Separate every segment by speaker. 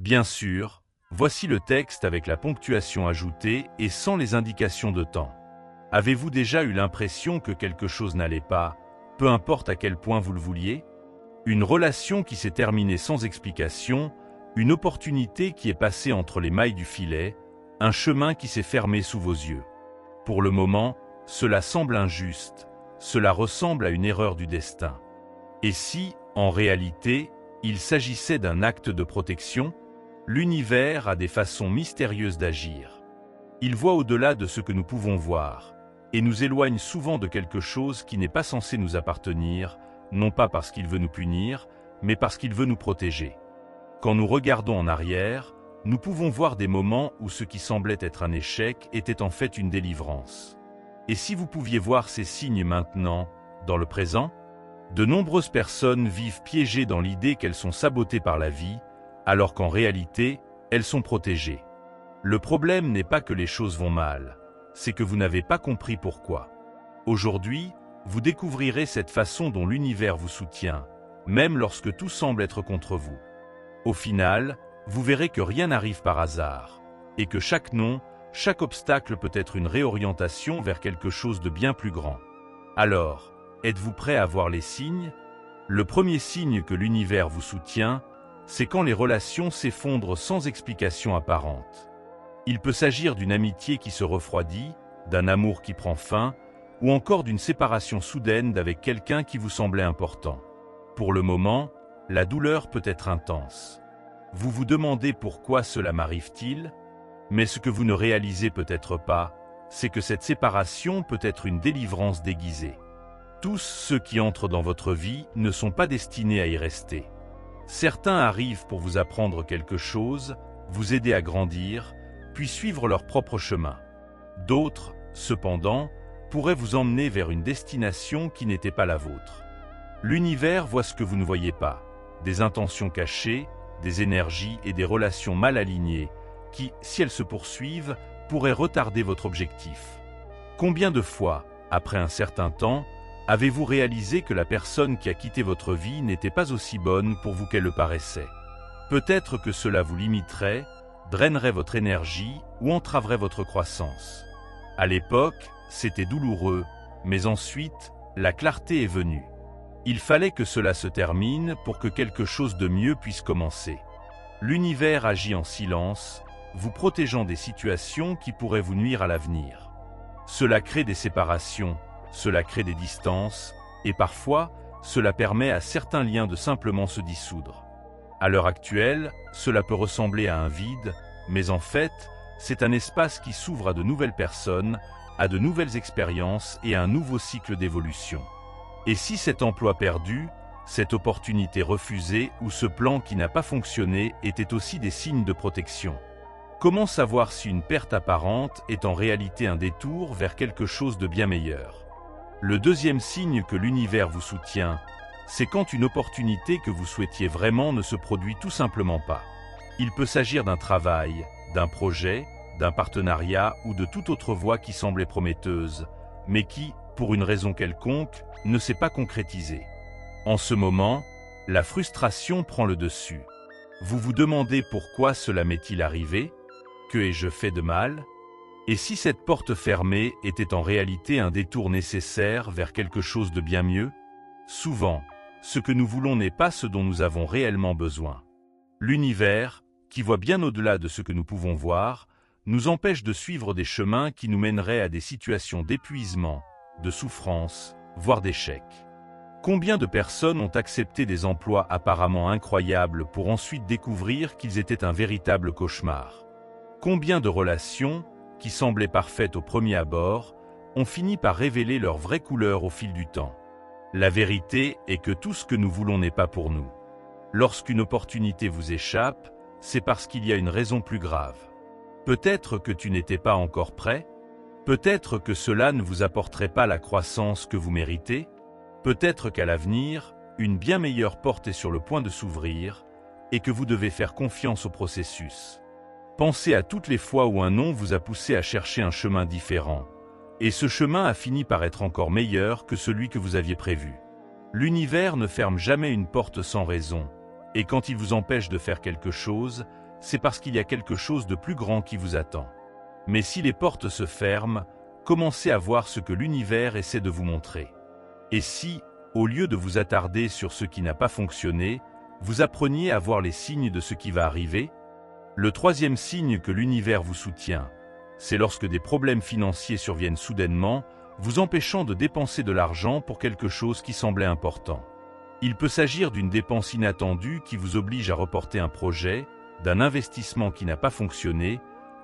Speaker 1: Bien sûr, voici le texte avec la ponctuation ajoutée et sans les indications de temps. Avez-vous déjà eu l'impression que quelque chose n'allait pas, peu importe à quel point vous le vouliez? Une relation qui s'est terminée sans explication, une opportunité qui est passée entre les mailles du filet, un chemin qui s'est fermé sous vos yeux. Pour le moment, cela semble injuste, cela ressemble à une erreur du destin. Et si, en réalité, il s'agissait d'un acte de protection? L'univers a des façons mystérieuses d'agir. Il voit au-delà de ce que nous pouvons voir, et nous éloigne souvent de quelque chose qui n'est pas censé nous appartenir, non pas parce qu'il veut nous punir, mais parce qu'il veut nous protéger. Quand nous regardons en arrière, nous pouvons voir des moments où ce qui semblait être un échec était en fait une délivrance. Et si vous pouviez voir ces signes maintenant, dans le présent? De nombreuses personnes vivent piégées dans l'idée qu'elles sont sabotées par la vie, alors qu'en réalité, elles sont protégées. Le problème n'est pas que les choses vont mal, c'est que vous n'avez pas compris pourquoi. Aujourd'hui, vous découvrirez cette façon dont l'univers vous soutient, même lorsque tout semble être contre vous. Au final, vous verrez que rien n'arrive par hasard, et que chaque non, chaque obstacle peut être une réorientation vers quelque chose de bien plus grand. Alors, êtes-vous prêt à voir les signes? Le premier signe que l'univers vous soutient, c'est quand les relations s'effondrent sans explication apparente. Il peut s'agir d'une amitié qui se refroidit, d'un amour qui prend fin, ou encore d'une séparation soudaine d'avec quelqu'un qui vous semblait important. Pour le moment, la douleur peut être intense. Vous vous demandez pourquoi cela m'arrive-t-il? Mais ce que vous ne réalisez peut-être pas, c'est que cette séparation peut être une délivrance déguisée. Tous ceux qui entrent dans votre vie ne sont pas destinés à y rester. Certains arrivent pour vous apprendre quelque chose, vous aider à grandir, puis suivre leur propre chemin. D'autres, cependant, pourraient vous emmener vers une destination qui n'était pas la vôtre. L'univers voit ce que vous ne voyez pas, des intentions cachées, des énergies et des relations mal alignées qui, si elles se poursuivent, pourraient retarder votre objectif. Combien de fois, après un certain temps, avez-vous réalisé que la personne qui a quitté votre vie n'était pas aussi bonne pour vous qu'elle le paraissait? Peut-être que cela vous limiterait, drainerait votre énergie ou entraverait votre croissance. À l'époque, c'était douloureux, mais ensuite, la clarté est venue. Il fallait que cela se termine pour que quelque chose de mieux puisse commencer. L'univers agit en silence, vous protégeant des situations qui pourraient vous nuire à l'avenir. Cela crée des séparations, cela crée des distances, et parfois, cela permet à certains liens de simplement se dissoudre. À l'heure actuelle, cela peut ressembler à un vide, mais en fait, c'est un espace qui s'ouvre à de nouvelles personnes, à de nouvelles expériences et à un nouveau cycle d'évolution. Et si cet emploi perdu, cette opportunité refusée ou ce plan qui n'a pas fonctionné étaient aussi des signes de protection? Comment savoir si une perte apparente est en réalité un détour vers quelque chose de bien meilleur? Le deuxième signe que l'univers vous soutient, c'est quand une opportunité que vous souhaitiez vraiment ne se produit tout simplement pas. Il peut s'agir d'un travail, d'un projet, d'un partenariat ou de toute autre voie qui semblait prometteuse, mais qui, pour une raison quelconque, ne s'est pas concrétisée. En ce moment, la frustration prend le dessus. Vous vous demandez pourquoi cela m'est-il arrivé? Que ai-je fait de mal? Et si cette porte fermée était en réalité un détour nécessaire vers quelque chose de bien mieux? Souvent, ce que nous voulons n'est pas ce dont nous avons réellement besoin. L'univers, qui voit bien au-delà de ce que nous pouvons voir, nous empêche de suivre des chemins qui nous mèneraient à des situations d'épuisement, de souffrance, voire d'échec. Combien de personnes ont accepté des emplois apparemment incroyables pour ensuite découvrir qu'ils étaient un véritable cauchemar? Combien de relations, qui semblaient parfaites au premier abord, ont fini par révéler leur vraie couleur au fil du temps? La vérité est que tout ce que nous voulons n'est pas pour nous. Lorsqu'une opportunité vous échappe, c'est parce qu'il y a une raison plus grave. Peut-être que tu n'étais pas encore prêt? Peut-être que cela ne vous apporterait pas la croissance que vous méritez? Peut-être qu'à l'avenir, une bien meilleure porte est sur le point de s'ouvrir et que vous devez faire confiance au processus. Pensez à toutes les fois où un non vous a poussé à chercher un chemin différent, et ce chemin a fini par être encore meilleur que celui que vous aviez prévu. L'univers ne ferme jamais une porte sans raison, et quand il vous empêche de faire quelque chose, c'est parce qu'il y a quelque chose de plus grand qui vous attend. Mais si les portes se ferment, commencez à voir ce que l'univers essaie de vous montrer. Et si, au lieu de vous attarder sur ce qui n'a pas fonctionné, vous appreniez à voir les signes de ce qui va arriver? Le troisième signe que l'univers vous soutient, c'est lorsque des problèmes financiers surviennent soudainement, vous empêchant de dépenser de l'argent pour quelque chose qui semblait important. Il peut s'agir d'une dépense inattendue qui vous oblige à reporter un projet, d'un investissement qui n'a pas fonctionné,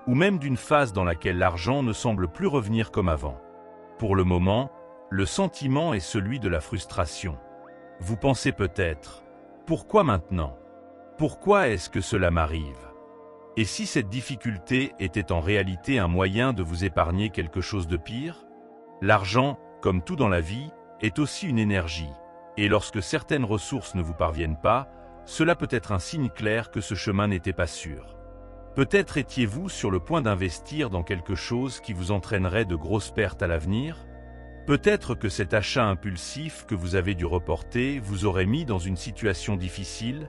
Speaker 1: ou même d'une phase dans laquelle l'argent ne semble plus revenir comme avant. Pour le moment, le sentiment est celui de la frustration. Vous pensez peut-être, pourquoi maintenant? Pourquoi est-ce que cela m'arrive? Et si cette difficulté était en réalité un moyen de vous épargner quelque chose de pire? L'argent, comme tout dans la vie, est aussi une énergie, et lorsque certaines ressources ne vous parviennent pas, cela peut être un signe clair que ce chemin n'était pas sûr. Peut-être étiez-vous sur le point d'investir dans quelque chose qui vous entraînerait de grosses pertes à l'avenir? Peut-être que cet achat impulsif que vous avez dû reporter vous aurait mis dans une situation difficile?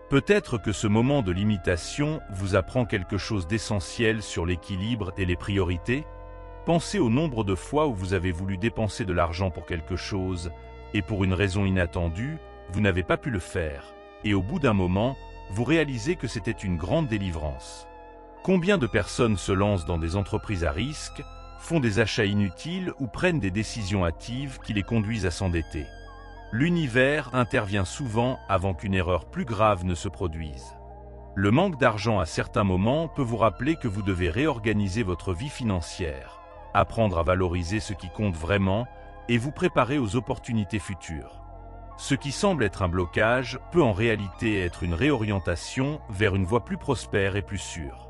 Speaker 1: Peut-être que ce moment de limitation vous apprend quelque chose d'essentiel sur l'équilibre et les priorités? Pensez au nombre de fois où vous avez voulu dépenser de l'argent pour quelque chose, et pour une raison inattendue, vous n'avez pas pu le faire, et au bout d'un moment, vous réalisez que c'était une grande délivrance. Combien de personnes se lancent dans des entreprises à risque, font des achats inutiles ou prennent des décisions hâtives qui les conduisent à s'endetter? L'univers intervient souvent avant qu'une erreur plus grave ne se produise. Le manque d'argent à certains moments peut vous rappeler que vous devez réorganiser votre vie financière, apprendre à valoriser ce qui compte vraiment et vous préparer aux opportunités futures. Ce qui semble être un blocage peut en réalité être une réorientation vers une voie plus prospère et plus sûre.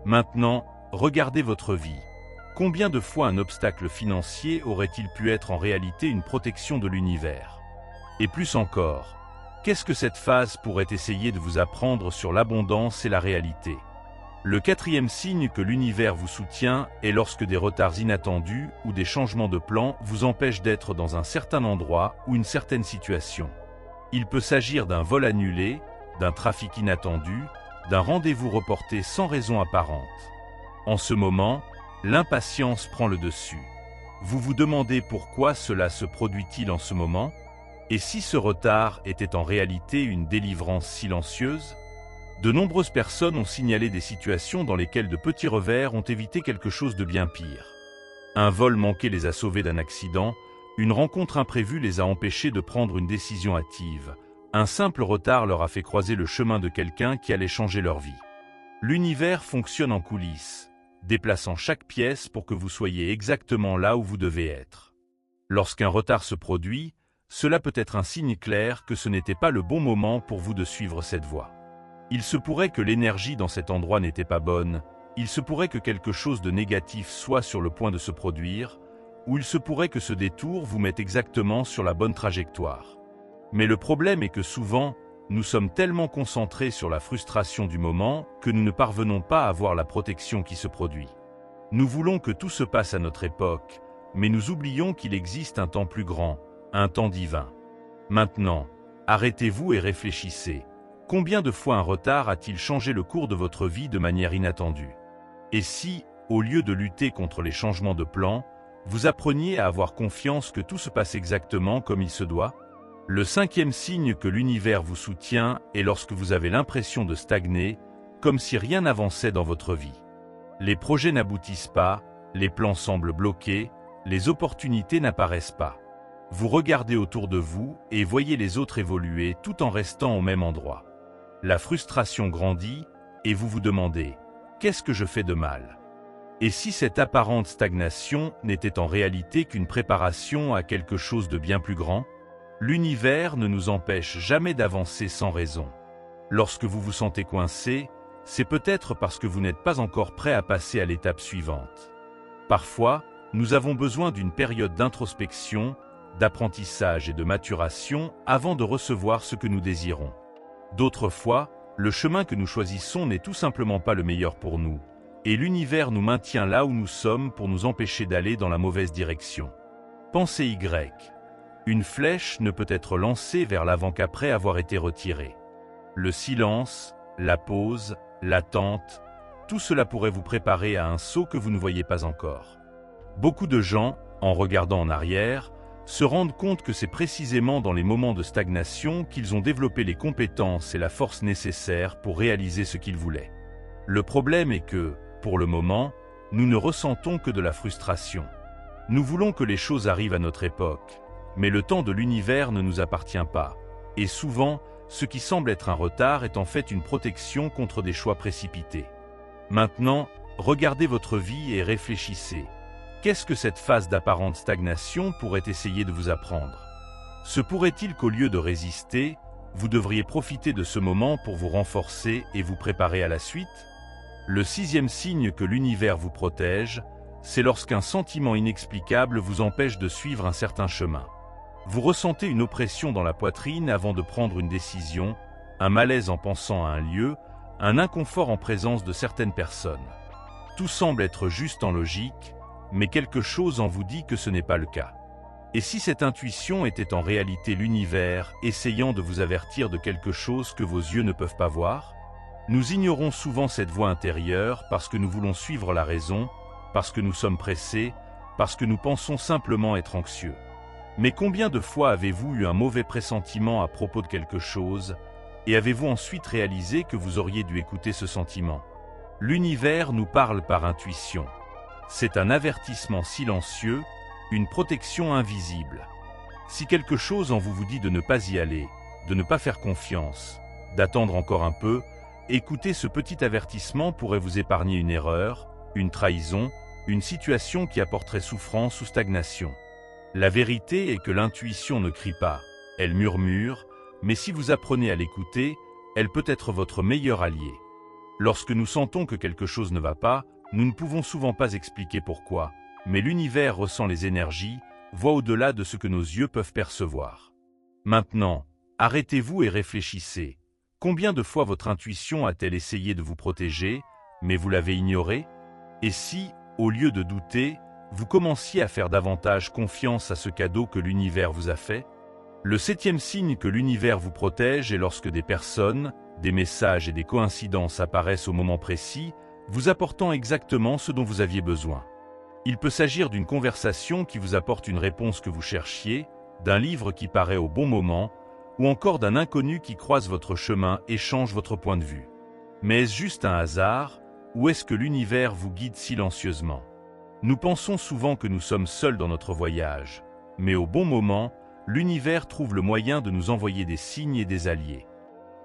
Speaker 1: Maintenant, regardez votre vie. Combien de fois un obstacle financier aurait-il pu être en réalité une protection de l'univers? Et plus encore, qu'est-ce que cette phase pourrait essayer de vous apprendre sur l'abondance et la réalité? Le quatrième signe que l'univers vous soutient est lorsque des retards inattendus ou des changements de plan vous empêchent d'être dans un certain endroit ou une certaine situation. Il peut s'agir d'un vol annulé, d'un trafic inattendu, d'un rendez-vous reporté sans raison apparente. En ce moment, l'impatience prend le dessus. Vous vous demandez pourquoi cela se produit-il en ce moment? Et si ce retard était en réalité une délivrance silencieuse? De nombreuses personnes ont signalé des situations dans lesquelles de petits revers ont évité quelque chose de bien pire. Un vol manqué les a sauvés d'un accident, une rencontre imprévue les a empêchés de prendre une décision hâtive, un simple retard leur a fait croiser le chemin de quelqu'un qui allait changer leur vie. L'univers fonctionne en coulisses, déplaçant chaque pièce pour que vous soyez exactement là où vous devez être. Lorsqu'un retard se produit, cela peut être un signe clair que ce n'était pas le bon moment pour vous de suivre cette voie. Il se pourrait que l'énergie dans cet endroit n'était pas bonne, il se pourrait que quelque chose de négatif soit sur le point de se produire, ou il se pourrait que ce détour vous mette exactement sur la bonne trajectoire. Mais le problème est que souvent, nous sommes tellement concentrés sur la frustration du moment que nous ne parvenons pas à voir la protection qui se produit. Nous voulons que tout se passe à notre époque, mais nous oublions qu'il existe un temps plus grand, un temps divin. Maintenant, arrêtez-vous et réfléchissez. Combien de fois un retard a-t-il changé le cours de votre vie de manière inattendue? Et si, au lieu de lutter contre les changements de plan, vous appreniez à avoir confiance que tout se passe exactement comme il se doit? Le cinquième signe que l'univers vous soutient est lorsque vous avez l'impression de stagner, comme si rien n'avançait dans votre vie. Les projets n'aboutissent pas, les plans semblent bloqués, les opportunités n'apparaissent pas. Vous regardez autour de vous et voyez les autres évoluer tout en restant au même endroit. La frustration grandit et vous vous demandez « Qu'est-ce que je fais de mal ?» Et si cette apparente stagnation n'était en réalité qu'une préparation à quelque chose de bien plus grand? L'univers ne nous empêche jamais d'avancer sans raison. Lorsque vous vous sentez coincé, c'est peut-être parce que vous n'êtes pas encore prêt à passer à l'étape suivante. Parfois, nous avons besoin d'une période d'introspection, d'apprentissage et de maturation avant de recevoir ce que nous désirons. D'autres fois, le chemin que nous choisissons n'est tout simplement pas le meilleur pour nous, et l'univers nous maintient là où nous sommes pour nous empêcher d'aller dans la mauvaise direction. Pensez Y. Une flèche ne peut être lancée vers l'avant qu'après avoir été retirée. Le silence, la pause, l'attente, tout cela pourrait vous préparer à un saut que vous ne voyez pas encore. Beaucoup de gens, en regardant en arrière, se rendent compte que c'est précisément dans les moments de stagnation qu'ils ont développé les compétences et la force nécessaires pour réaliser ce qu'ils voulaient. Le problème est que, pour le moment, nous ne ressentons que de la frustration. Nous voulons que les choses arrivent à notre époque, mais le temps de l'univers ne nous appartient pas, et souvent, ce qui semble être un retard est en fait une protection contre des choix précipités. Maintenant, regardez votre vie et réfléchissez. Qu'est-ce que cette phase d'apparente stagnation pourrait essayer de vous apprendre? Se pourrait-il qu'au lieu de résister, vous devriez profiter de ce moment pour vous renforcer et vous préparer à la suite? Le 6e signe que l'univers vous protège, c'est lorsqu'un sentiment inexplicable vous empêche de suivre un certain chemin. Vous ressentez une oppression dans la poitrine avant de prendre une décision, un malaise en pensant à un lieu, un inconfort en présence de certaines personnes. Tout semble être juste en logique, mais quelque chose en vous dit que ce n'est pas le cas. Et si cette intuition était en réalité l'univers essayant de vous avertir de quelque chose que vos yeux ne peuvent pas voir? Nous ignorons souvent cette voix intérieure parce que nous voulons suivre la raison, parce que nous sommes pressés, parce que nous pensons simplement être anxieux. Mais combien de fois avez-vous eu un mauvais pressentiment à propos de quelque chose, et avez-vous ensuite réalisé que vous auriez dû écouter ce sentiment? L'univers nous parle par intuition. C'est un avertissement silencieux, une protection invisible. Si quelque chose en vous vous dit de ne pas y aller, de ne pas faire confiance, d'attendre encore un peu, écoutez ce petit avertissement pourrait vous épargner une erreur, une trahison, une situation qui apporterait souffrance ou stagnation. La vérité est que l'intuition ne crie pas, elle murmure, mais si vous apprenez à l'écouter, elle peut être votre meilleur allié. Lorsque nous sentons que quelque chose ne va pas, nous ne pouvons souvent pas expliquer pourquoi, mais l'univers ressent les énergies, voit au-delà de ce que nos yeux peuvent percevoir. Maintenant, arrêtez-vous et réfléchissez. Combien de fois votre intuition a-t-elle essayé de vous protéger, mais vous l'avez ignorée? Et si, au lieu de douter, vous commenciez à faire davantage confiance à ce cadeau que l'univers vous a fait? Le 7e signe que l'univers vous protège est lorsque des personnes, des messages et des coïncidences apparaissent au moment précis, vous apportant exactement ce dont vous aviez besoin. Il peut s'agir d'une conversation qui vous apporte une réponse que vous cherchiez, d'un livre qui paraît au bon moment, ou encore d'un inconnu qui croise votre chemin et change votre point de vue. Mais est-ce juste un hasard, ou est-ce que l'univers vous guide silencieusement? Nous pensons souvent que nous sommes seuls dans notre voyage, mais au bon moment, l'univers trouve le moyen de nous envoyer des signes et des alliés.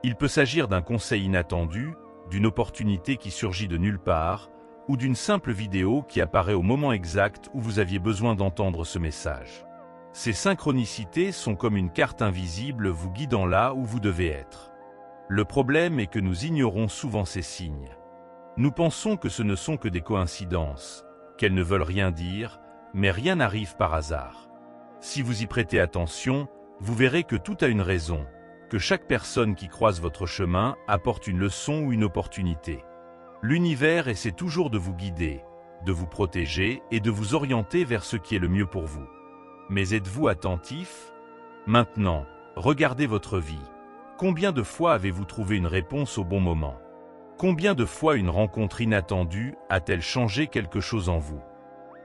Speaker 1: Il peut s'agir d'un conseil inattendu, d'une opportunité qui surgit de nulle part, ou d'une simple vidéo qui apparaît au moment exact où vous aviez besoin d'entendre ce message. Ces synchronicités sont comme une carte invisible vous guidant là où vous devez être. Le problème est que nous ignorons souvent ces signes. Nous pensons que ce ne sont que des coïncidences, qu'elles ne veulent rien dire, mais rien n'arrive par hasard. Si vous y prêtez attention, vous verrez que tout a une raison, que chaque personne qui croise votre chemin apporte une leçon ou une opportunité. L'univers essaie toujours de vous guider, de vous protéger et de vous orienter vers ce qui est le mieux pour vous. Mais êtes-vous attentif? Maintenant, regardez votre vie. Combien de fois avez-vous trouvé une réponse au bon moment? Combien de fois une rencontre inattendue a-t-elle changé quelque chose en vous?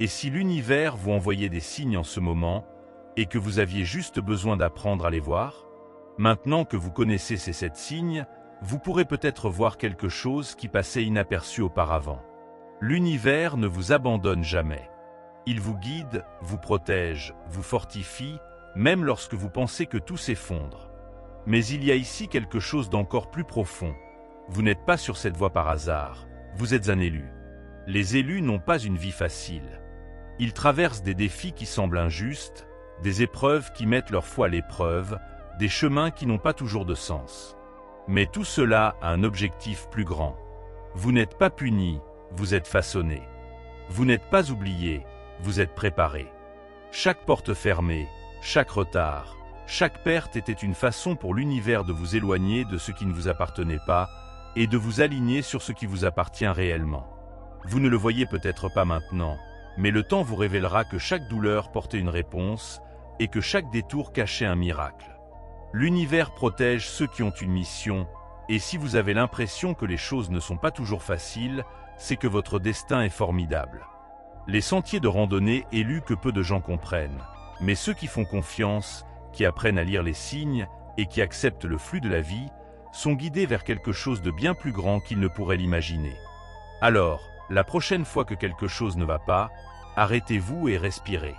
Speaker 1: Et si l'univers vous envoyait des signes en ce moment, et que vous aviez juste besoin d'apprendre à les voir? Maintenant que vous connaissez ces 7 signes, vous pourrez peut-être voir quelque chose qui passait inaperçu auparavant. L'univers ne vous abandonne jamais. Il vous guide, vous protège, vous fortifie, même lorsque vous pensez que tout s'effondre. Mais il y a ici quelque chose d'encore plus profond. Vous n'êtes pas sur cette voie par hasard, vous êtes un élu. Les élus n'ont pas une vie facile. Ils traversent des défis qui semblent injustes, des épreuves qui mettent leur foi à l'épreuve, des chemins qui n'ont pas toujours de sens. Mais tout cela a un objectif plus grand. Vous n'êtes pas puni, vous êtes façonné. Vous n'êtes pas oublié, vous êtes préparé. Chaque porte fermée, chaque retard, chaque perte était une façon pour l'univers de vous éloigner de ce qui ne vous appartenait pas et de vous aligner sur ce qui vous appartient réellement. Vous ne le voyez peut-être pas maintenant, mais le temps vous révélera que chaque douleur portait une réponse et que chaque détour cachait un miracle. L'univers protège ceux qui ont une mission, Et si vous avez l'impression que les choses ne sont pas toujours faciles, c'est que votre destin est formidable. Les sentiers de randonnée élus que peu de gens comprennent, mais ceux qui font confiance, qui apprennent à lire les signes et qui acceptent le flux de la vie, sont guidés vers quelque chose de bien plus grand qu'ils ne pourraient l'imaginer. Alors, la prochaine fois que quelque chose ne va pas, arrêtez-vous et respirez.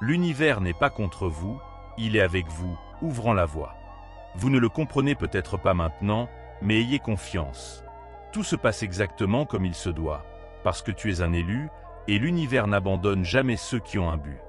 Speaker 1: L'univers n'est pas contre vous, il est avec vous, ouvrant la voie. Vous ne le comprenez peut-être pas maintenant, mais ayez confiance. Tout se passe exactement comme il se doit, parce que tu es un élu, et l'univers n'abandonne jamais ceux qui ont un but.